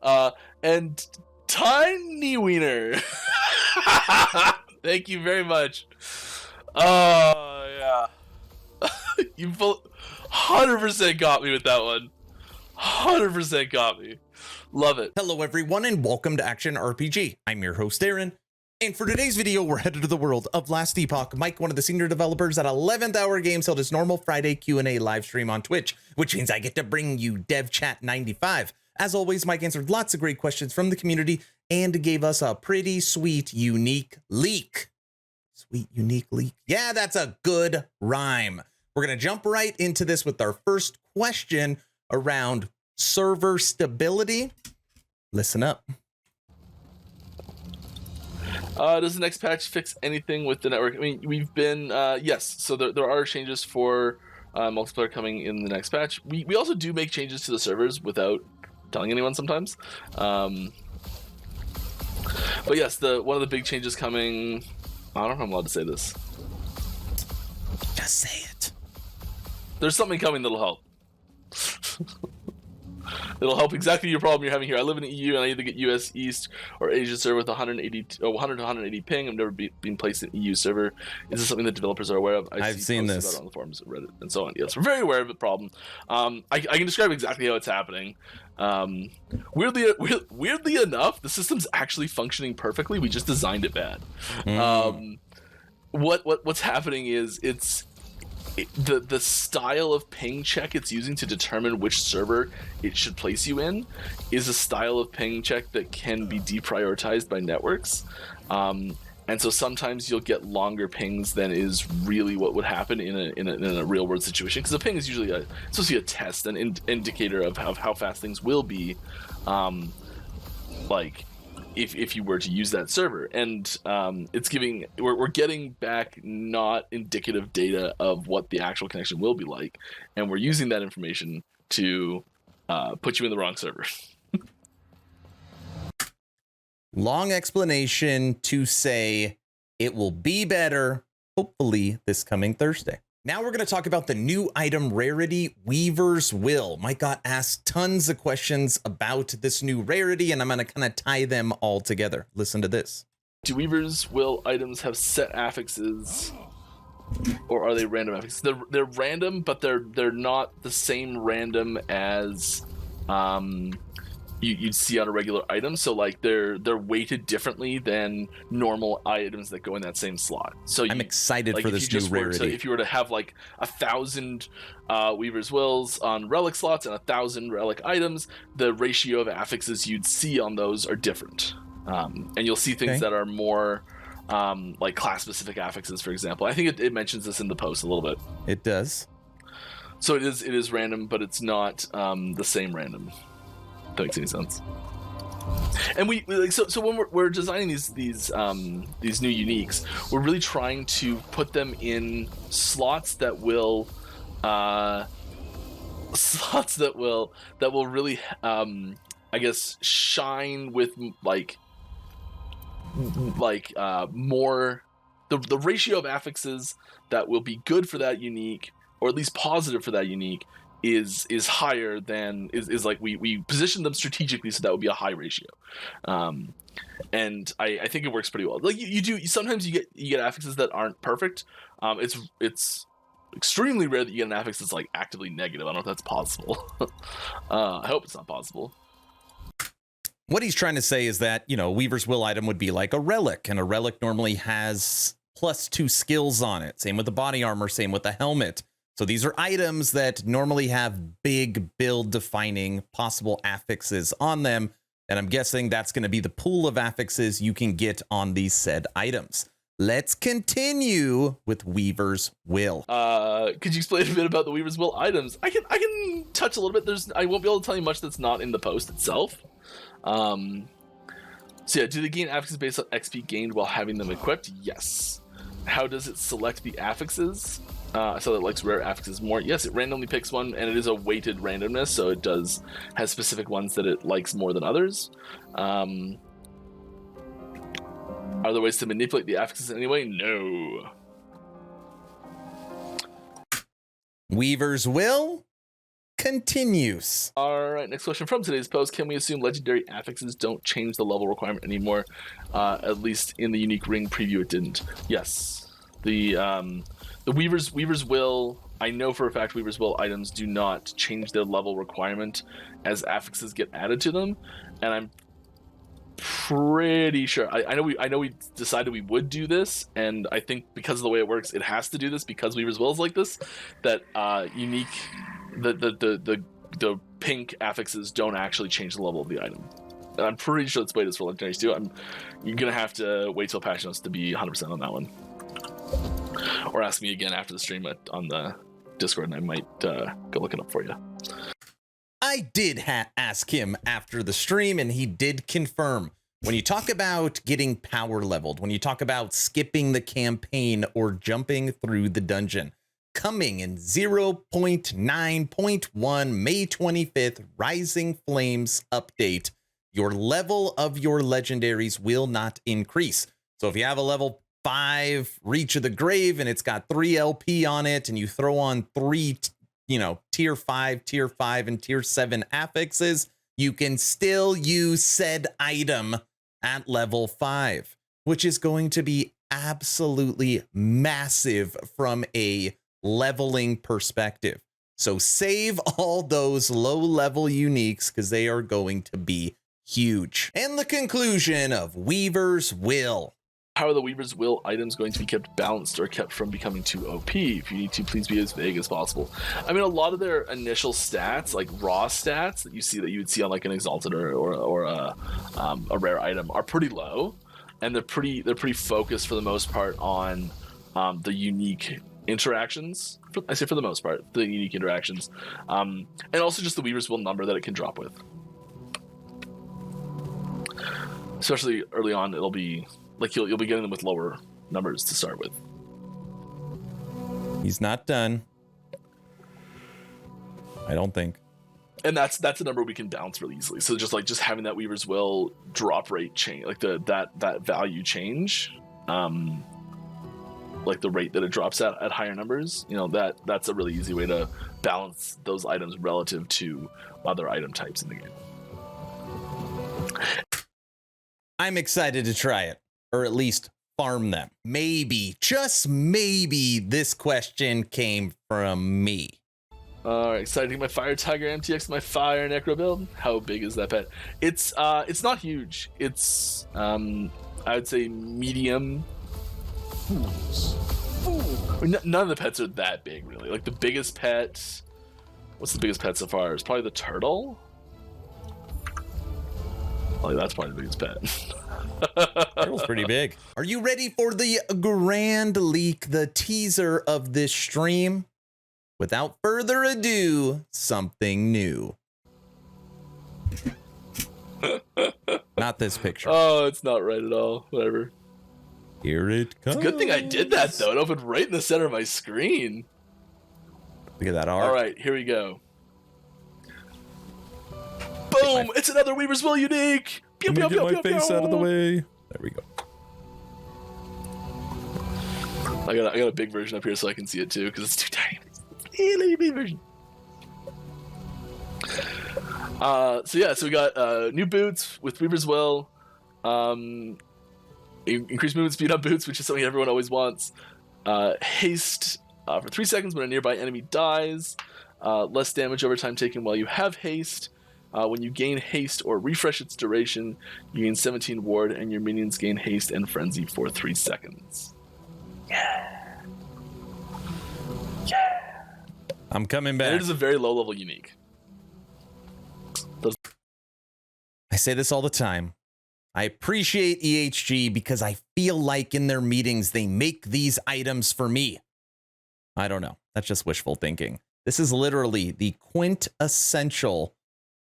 And Tiny Wiener. Thank you very much. Oh, yeah. You 100% got me with that one. 100% got me. Love it. Hello everyone and welcome to Action RPG. I'm your host Aaron, and for today's video we're headed to the world of Last Epoch. Mike, one of the senior developers at 11th Hour Games, held his normal Friday Q&A live stream on Twitch, which means I get to bring you Dev Chat 95. As always, Mike answered lots of great questions from the community and gave us a pretty sweet unique leak. Sweet unique leak. Yeah, that's a good rhyme. We're gonna jump right into this with our first question around server stability. Listen up. Does the next patch fix anything with the network? I mean, we've been yes. So there are changes for multiplayer coming in the next patch. We also do make changes to the servers without telling anyone sometimes. But yes, one of the big changes coming. I don't know if I'm allowed to say this. Just say it. There's something coming that'll help. It'll help exactly your problem you're having here. I live in the EU and I either get US East or Asia server with 100 to 180 ping. I've never been placed in EU server. Is this something that developers are aware of? I've seen this about it on the forums, Reddit, and so on. Yes, we're very aware of the problem. I can describe exactly how it's happening. Weirdly enough, the system's actually functioning perfectly. We just designed it bad. What's happening is the style of ping check it's using to determine which server it should place you in is a style of ping check that can be deprioritized by networks. And so sometimes you'll get longer pings than is really what would happen in a real world situation, because the ping is usually supposed to be a test, an indicator of how fast things will be, like if you were to use that server. And we're getting back not indicative data of what the actual connection will be like, and we're using that information to put you in the wrong server. Long explanation to say it will be better, hopefully this coming Thursday. Now we're going to talk about the new item rarity, Weaver's Will. Mike got asked tons of questions about this new rarity, and I'm going to kind of tie them all together. Listen to this. Do Weaver's Will items have set affixes, or are they random affixes? They're random, but they're not the same random as you'd see on a regular item. So like they're weighted differently than normal items that go in that same slot. So I'm excited for this new rarity. If you were to have like 1,000 Weaver's Wills on relic slots and 1,000 relic items, the ratio of affixes you'd see on those are different. And you'll see things that are more like class specific affixes, for example. I think it mentions this in the post a little bit. It does. So it is random, but it's not the same random. That makes any sense. And we like so when we're designing these new uniques, we're really trying to put them in slots that will really I guess shine with like more the ratio of affixes that will be good for that unique, or at least positive for that unique, is higher than is like we position them strategically, so that would be a high ratio. And I think it works pretty well. Like you do sometimes you get affixes that aren't perfect. It's extremely rare that you get an affix that's like actively negative. I don't know if that's possible. I hope it's not possible. What he's trying to say is that, you know, Weaver's Will item would be like a relic, and a relic normally has +2 skills on it. Same with the body armor, same with the helmet. So these are items that normally have big build defining possible affixes on them. And I'm guessing that's going to be the pool of affixes you can get on these said items. Let's continue with Weaver's Will. Could you explain a bit about the Weaver's Will items? I can touch a little bit. I won't be able to tell you much that's not in the post itself. So yeah, do they gain affixes based on XP gained while having them equipped? Yes. How does it select the affixes? So it likes rare affixes more. Yes, it randomly picks one, and it is a weighted randomness, so it has specific ones that it likes more than others. Are there ways to manipulate the affixes in any way? No. Weaver's Will continues. All right, next question from today's post. Can we assume legendary affixes don't change the level requirement anymore? At least in the unique ring preview, it didn't. Yes. The Weaver's Will, I know for a fact Weaver's Will items do not change their level requirement as affixes get added to them, and I'm pretty sure I know we decided we would do this, and I think because of the way it works, it has to do this because Weaver's Will is like this, that unique the pink affixes don't actually change the level of the item. And I'm pretty sure that's the way it is for legendaries too. You're gonna have to wait till patch notes to be 100% on that one, or ask me again after the stream on the Discord, and I might go look it up for you. I did ask him after the stream, and he did confirm. When you talk about getting power leveled, when you talk about skipping the campaign or jumping through the dungeon, coming in 0.9.1 May 25th Rising Flames update, your level of your legendaries will not increase. So if you have a level 5 Reach of the Grave and it's got 3 LP on it, and you throw on 3 tier 5, and tier 7 affixes, you can still use said item at level 5, which is going to be absolutely massive from a leveling perspective. So save all those low level uniques because they are going to be huge. And the conclusion of Weaver's Will. How are the Weaver's Will items going to be kept balanced or kept from becoming too OP? If you need to, please be as vague as possible. I mean, a lot of their initial stats, like raw stats that you would see on like an Exalted or a rare item, are pretty low, and they're pretty focused for the most part on the unique interactions. I say for the most part, the unique interactions, and also just the Weaver's Will number that it can drop with. Especially early on, it'll be like you'll be getting them with lower numbers to start with. He's not done, I don't think. And that's a number we can bounce really easily. So just having that Weaver's Will drop rate change, like that value change, like the rate that it drops at higher numbers, that's a really easy way to balance those items relative to other item types in the game. I'm excited to try it, or at least farm them. Maybe, just maybe, this question came from me. All right, excited to get my Fire Tiger MTX, my Fire Necro build. How big is that pet? It's not huge. It's I would say medium. None of the pets are that big, really. Like the biggest pet, what's the biggest pet so far? It's probably the turtle. Like that's probably the biggest pet. Turtle's pretty big. Are you ready for the grand leak, the teaser of this stream? Without further ado, something new. Not this picture. Oh, it's not right at all. Whatever. Here it comes. It's a good thing I did that, though. It opened right in the center of my screen. Look at that art. All right, here we go. Boom! It's another Weaver's Will unique! Pew, pew, pew, get my face out of the way. There we go. I got a big version up here so I can see it too, because it's too tiny. Little big version. So we got new boots with Weaver's Will. Increased movement speed on boots, which is something everyone always wants. Haste for 3 seconds when a nearby enemy dies. Less damage over time taken while you have haste. When you gain haste or refresh its duration, you gain 17 ward, and your minions gain haste and frenzy for 3 seconds. Yeah. I'm coming back. And it is a very low level unique. I say this all the time. I appreciate EHG because I feel like in their meetings they make these items for me. I don't know. That's just wishful thinking. This is literally the quintessential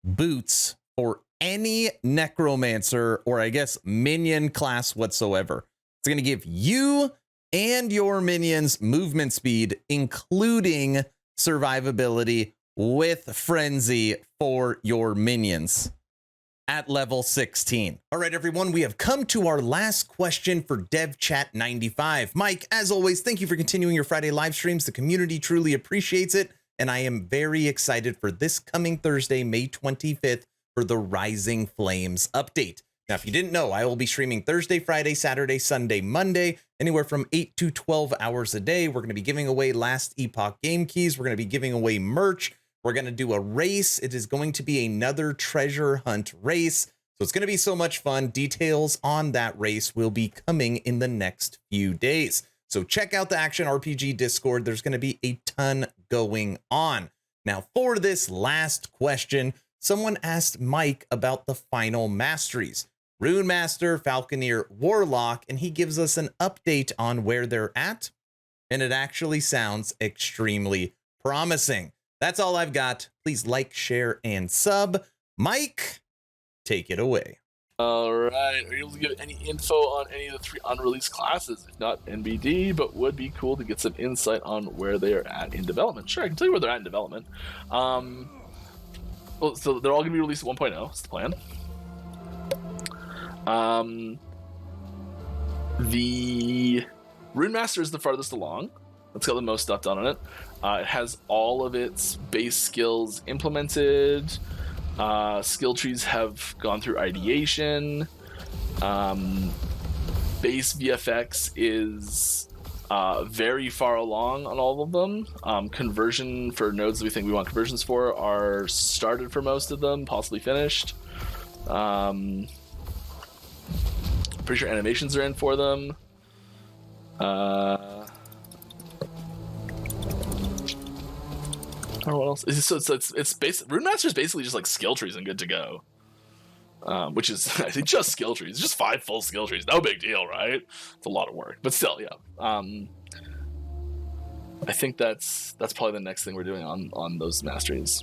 boots for any necromancer, or I guess minion class whatsoever. It's going to give you and your minions movement speed, including survivability with frenzy for your minions at level 16. All right, everyone, we have come to our last question for Dev Chat 95. Mike, as always, thank you for continuing your Friday live streams. The community truly appreciates it. and I am very excited for this coming Thursday, May 25th, for the Rising Flames update. Now, if you didn't know, I will be streaming Thursday, Friday, Saturday, Sunday, Monday, anywhere from 8 to 12 hours a day. We're going to be giving away Last Epoch game keys. We're going to be giving away merch. We're going to do a race. It is going to be another treasure hunt race. So it's going to be so much fun. Details on that race will be coming in the next few days. So check out the Action RPG Discord. There's going to be a ton going on. Now, for this last question, someone asked Mike about the final masteries. Runemaster, Falconeer, Warlock, and he gives us an update on where they're at, and it actually sounds extremely promising. That's all I've got. Please like, share, and sub. Mike, take it away. All right. Are you able to give any info on any of the 3 unreleased classes? If not NBD, but would be cool to get some insight on where they are at in development. Sure, I can tell you where they're at in development. Well, so they're all going to be released at 1.0. That's the plan. The Runemaster is the farthest along. It's got the most stuff done on it. It has all of its base skills implemented. Skill trees have gone through ideation. Base VFX is very far along on all of them. Conversion for nodes that we think we want conversions for are started for most of them, possibly finished. Pretty sure animations are in for them. I don't know what else. It's Runemaster is basically just like skill trees and good to go. Which is I think just skill trees. It's just 5 full skill trees. No big deal, right? It's a lot of work, but still, yeah. I think that's probably the next thing we're doing on those masteries.